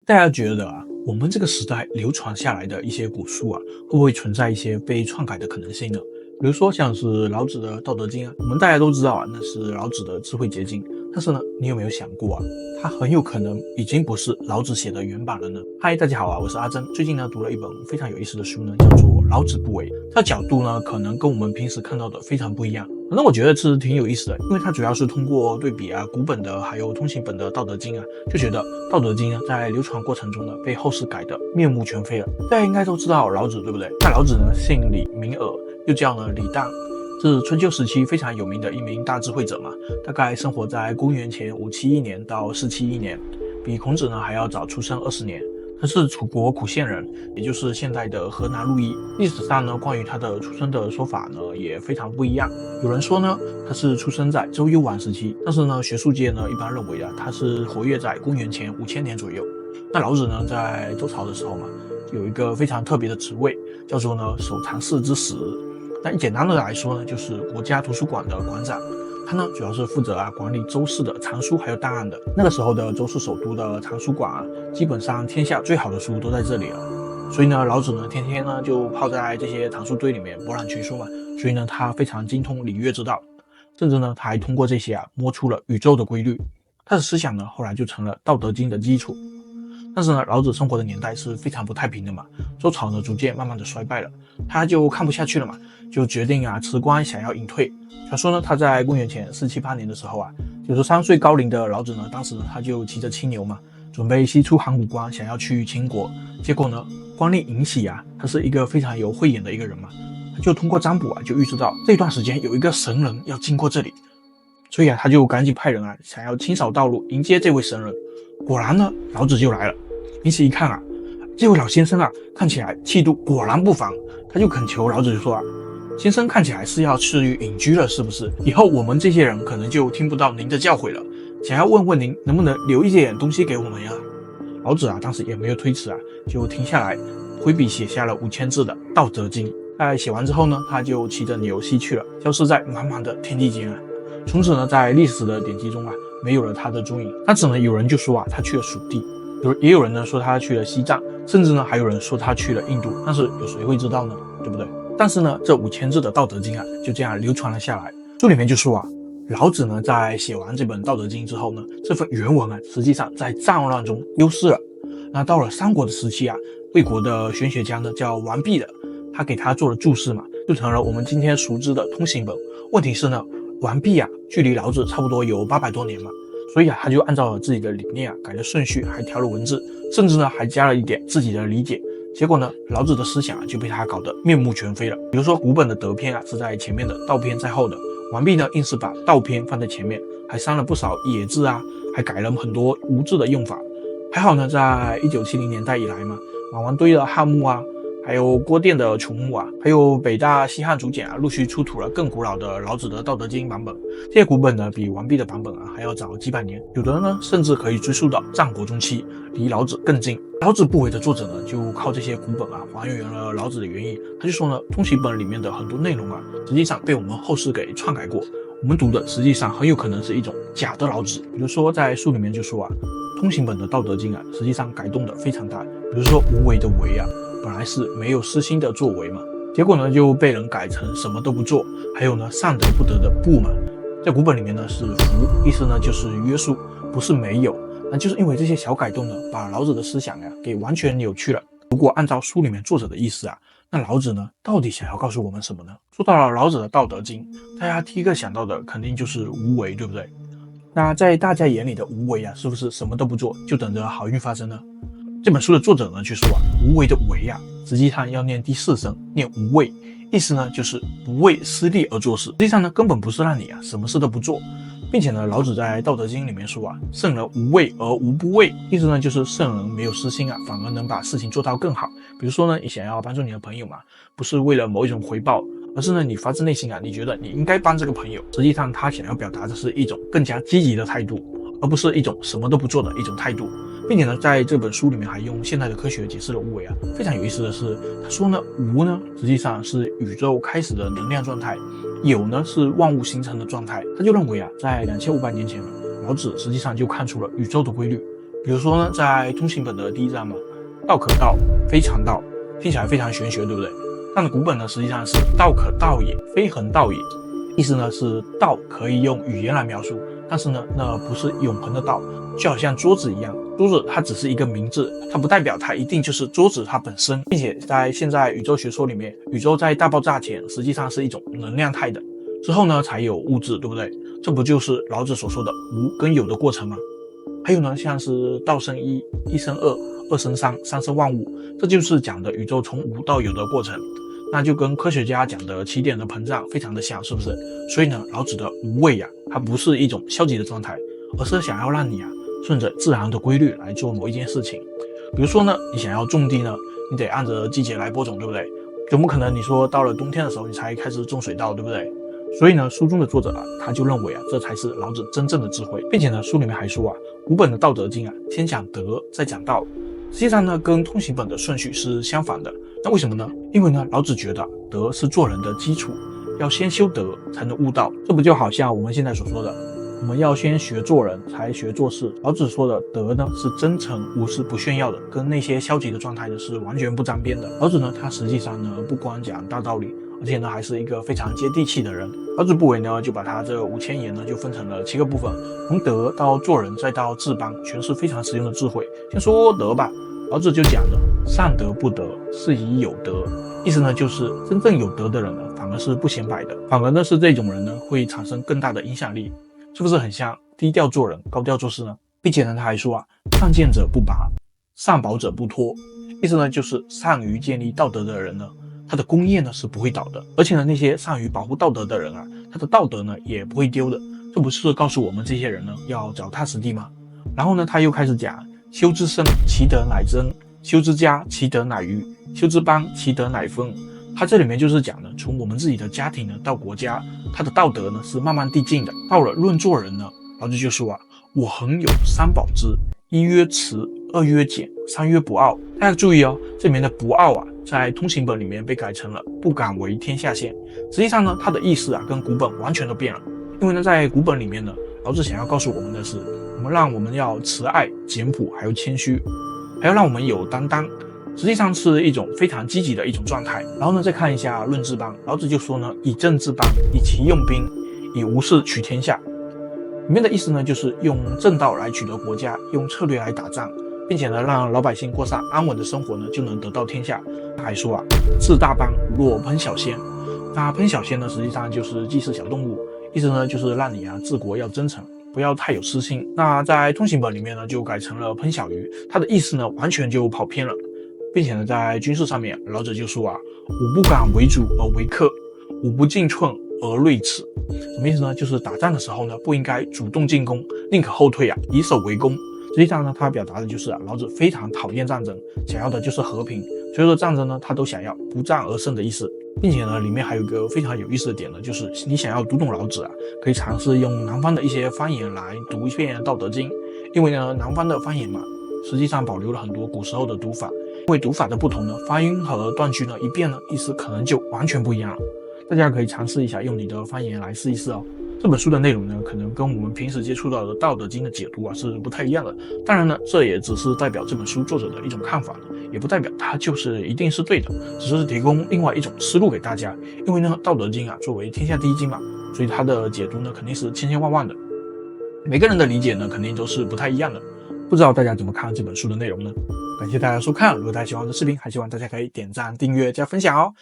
大家觉得我们这个时代流传下来的一些古书会不会存在一些被篡改的可能性呢？比如说像是老子的《道德经》我们大家都知道那是老子的智慧结晶，但是呢，你有没有想过它很有可能已经不是老子写的原版了呢？嗨，大家好我是阿珍，最近呢读了一本非常有意思的书呢，叫做《老子不为》，它的角度呢可能跟我们平时看到的非常不一样。那我觉得是挺有意思的，因为它主要是通过对比古本的还有通行本的《道德经》就觉得《道德经》在流传过程中呢被后世改得面目全非了。大家应该都知道老子对不对？那老子呢姓李名耳，又叫呢李诞，是春秋时期非常有名的一名大智慧者嘛，大概生活在公元前571年到471年，比孔子呢还要早出生20年。他是楚国莆县人，也就是现在的河南鹿邑。历史上呢，关于他的出生的说法呢也非常不一样。有人说呢，他是出生在周幽王时期，但是呢，学术界呢一般认为他是活跃在公元前5000年左右。那老子呢，在周朝的时候嘛，有一个非常特别的职位，叫做呢守常侍之史。那简单的来说呢，就是国家图书馆的馆长。他呢主要是负责管理周氏的藏书还有档案的。那个时候的周氏首都的藏书馆基本上天下最好的书都在这里了。所以呢，老子呢天天呢就泡在这些藏书堆里面博览群书嘛。所以呢，他非常精通礼乐之道，甚至呢他还通过这些摸出了宇宙的规律。他的思想呢后来就成了《道德经》的基础。但是呢，老子生活的年代是非常不太平的嘛，周朝呢逐渐慢慢的衰败了，他就看不下去了嘛，就决定辞官，想要隐退。传说呢，他在公元前478年的时候93岁高龄的老子呢，当时呢他就骑着青牛嘛，准备西出函谷关，想要去秦国。结果呢，官令尹喜他是一个非常有慧眼的一个人嘛，他就通过占卜就预知到这段时间有一个神人要经过这里，所以他就赶紧派人想要清扫道路迎接这位神人。果然呢，老子就来了。尹喜一看这位老先生看起来气度果然不凡，他就恳求老子就说先生看起来是要去隐居了是不是？以后我们这些人可能就听不到您的教诲了，想要问问您能不能留一点东西给我们呀？老子当时也没有推辞就停下来挥笔写下了5000字的《道德经》。在写完之后呢，他就骑着牛西去了，消失在茫茫的天地间从此呢，在历史的典籍中没有了他的踪影。但是呢，有人就说他去了蜀地，也有人呢说他去了西藏，甚至呢还有人说他去了印度，但是有谁会知道呢？对不对？但是呢，这5000字的《道德经》就这样流传了下来。书里面就说老子呢在写完这本《道德经》之后呢，这份原文实际上在战乱中丢失了。那到了三国的时期魏国的玄学家呢叫王弼的，他给他做了注释嘛，就成了我们今天熟知的通行本。问题是呢，王弼距离老子差不多有800多年嘛，所以他就按照了自己的理念改了顺序，还调了文字，甚至呢还加了一点自己的理解。结果呢，老子的思想就被他搞得面目全非了。比如说古本的德篇是在前面的，道篇在后的。王弼呢硬是把道篇放在前面，还删了不少野字还改了很多无字的用法。还好呢，在1970年代以来嘛，马王堆的汉墓还有郭店的琼墓还有北大西汉竹简陆续出土了更古老的老子的《道德经》版本。这些古本呢，比王弼的版本还要早几百年，有的呢甚至可以追溯到战国中期，离老子更近。老子不为的作者呢，就靠这些古本还原了老子的原意。他就说呢，通行本里面的很多内容实际上被我们后世给篡改过，我们读的实际上很有可能是一种假的老子。比如说在书里面就说通行本的《道德经》实际上改动的非常大。比如说无为的为本来是没有私心的作为嘛，结果呢就被人改成什么都不做。还有呢善得不得的不嘛，在古本里面呢是服，意思呢就是约束，不是没有。那就是因为这些小改动呢，把老子的思想给完全扭曲了。如果按照书里面作者的意思那老子呢到底想要告诉我们什么呢？说到了老子的《道德经》，大家第一个想到的肯定就是无为，对不对？那在大家眼里的无为是不是什么都不做就等着好运发生呢？这本书的作者呢却说无为的为实际上要念第4声，念无为，意思呢就是不为私利而做事。实际上呢根本不是让你什么事都不做，并且呢老子在《道德经》里面说圣人无为而无不为，意思呢就是圣人没有私心反而能把事情做到更好。比如说呢，你想要帮助你的朋友嘛，不是为了某一种回报，而是呢你发自内心你觉得你应该帮这个朋友，实际上他想要表达的是一种更加积极的态度，而不是一种什么都不做的一种态度。并且呢在这本书里面还用现代的科学解释了无为非常有意思的是，他说呢无呢实际上是宇宙开始的能量状态，有呢是万物形成的状态。他就认为在2500年前老子实际上就看出了宇宙的规律，比如说呢，在通行本的第一章嘛，道可道，非常道，听起来非常玄学，对不对？但是古本呢，实际上是道可道也，非恒道也。意思呢是道可以用语言来描述，但是呢，那不是永恒的道，就好像桌子一样，桌子它只是一个名字，它不代表它一定就是桌子它本身，并且在现在宇宙学说里面，宇宙在大爆炸前实际上是一种能量态的，之后呢才有物质，对不对？这不就是老子所说的无跟有的过程吗？还有呢，像是道生一，一生二，二生三，三生万物，这就是讲的宇宙从无到有的过程。那就跟科学家讲的起点的膨胀非常的像，是不是？所以呢，老子的无为啊，它不是一种消极的状态，而是想要让你啊顺着自然的规律来做某一件事情。比如说呢，你想要种地呢，你得按着季节来播种，对不对？总不可能你说到了冬天的时候你才开始种水稻，对不对？所以呢，书中的作者啊，他就认为啊，这才是老子真正的智慧，并且呢，书里面还说啊，古本的《道德经》啊，先讲德，再讲道。实际上呢，跟通行本的顺序是相反的。那为什么呢？因为呢，老子觉得德是做人的基础，要先修德才能悟道。这不就好像我们现在所说的，我们要先学做人，才学做事。老子说的德呢，是真诚、无私、不炫耀的，跟那些消极的状态呢是完全不沾边的。老子呢，他实际上呢，不光讲大道理，而且呢，还是一个非常接地气的人。老子不为呢，就把他这5000言呢，就分成了7个部分，从德到做人，再到治邦，全是非常实用的智慧。先说德吧，老子就讲了，善德不德，是以有德。意思呢，就是真正有德的人呢，反而是不显摆的，反而呢是这种人呢，会产生更大的影响力。是不是很像低调做人，高调做事呢？并且呢，他还说啊，善见者不拔，善保者不脱。意思呢，就是善于建立道德的人呢，他的功业呢是不会倒的，而且呢，那些善于保护道德的人啊，他的道德呢也不会丢的。这不是告诉我们这些人呢要脚踏实地吗？然后呢，他又开始讲，修之身，其德乃真；修之家，其德乃余；修之邦，其德乃丰。他这里面就是讲呢，从我们自己的家庭呢到国家，他的道德呢是慢慢递进的。到了论做人呢，老子就说啊，我恒有三宝之，一曰慈，二曰俭，三曰不傲。大家注意哦，这里面的不傲啊，在通行本里面被改成了不敢为天下先。实际上呢，它的意思啊跟古本完全都变了。因为呢，在古本里面呢，老子想要告诉我们的是，我们要慈爱、简朴，还有谦虚，还要让我们有担当。实际上是一种非常积极的一种状态。然后呢，再看一下论治邦，老子就说呢，以政治邦，以其用兵，以无事取天下。里面的意思呢，就是用正道来取得国家，用策略来打仗，并且呢，让老百姓过上安稳的生活呢，就能得到天下。他还说啊，治大邦若烹小鲜。那烹小鲜呢，实际上就是祭祀小动物，意思呢，就是让你啊治国要真诚，不要太有私心。那在通行本里面呢，就改成了烹小鱼，它的意思呢，完全就跑偏了。并且呢，在军事上面，老子就说啊，吾不敢为主而为客，吾不进寸而锐齿。什么意思呢？就是打仗的时候呢，不应该主动进攻，宁可后退啊，以守为攻。实际上呢，他表达的就是啊，老子非常讨厌战争，想要的就是和平。所有的战争呢，他都想要不战而胜的意思。并且呢，里面还有一个非常有意思的点呢，就是你想要读懂老子啊，可以尝试用南方的一些方言来读一遍《道德经》，因为呢，南方的方言嘛，实际上保留了很多古时候的读法。因为读法的不同呢，发音和断句呢一变呢，意思可能就完全不一样了。大家可以尝试一下用你的方言来试一试哦。这本书的内容呢，可能跟我们平时接触到的《道德经》的解读啊是不太一样的。当然呢，这也只是代表这本书作者的一种看法，也不代表它就是一定是对的，只是提供另外一种思路给大家。因为呢，《道德经》啊作为天下第一经嘛，所以它的解读呢肯定是千千万万的，每个人的理解呢肯定都是不太一样的。不知道大家怎么看这本书的内容呢？感谢大家收看，如果大家喜欢我的视频，还希望大家可以点赞、订阅、加分享哦。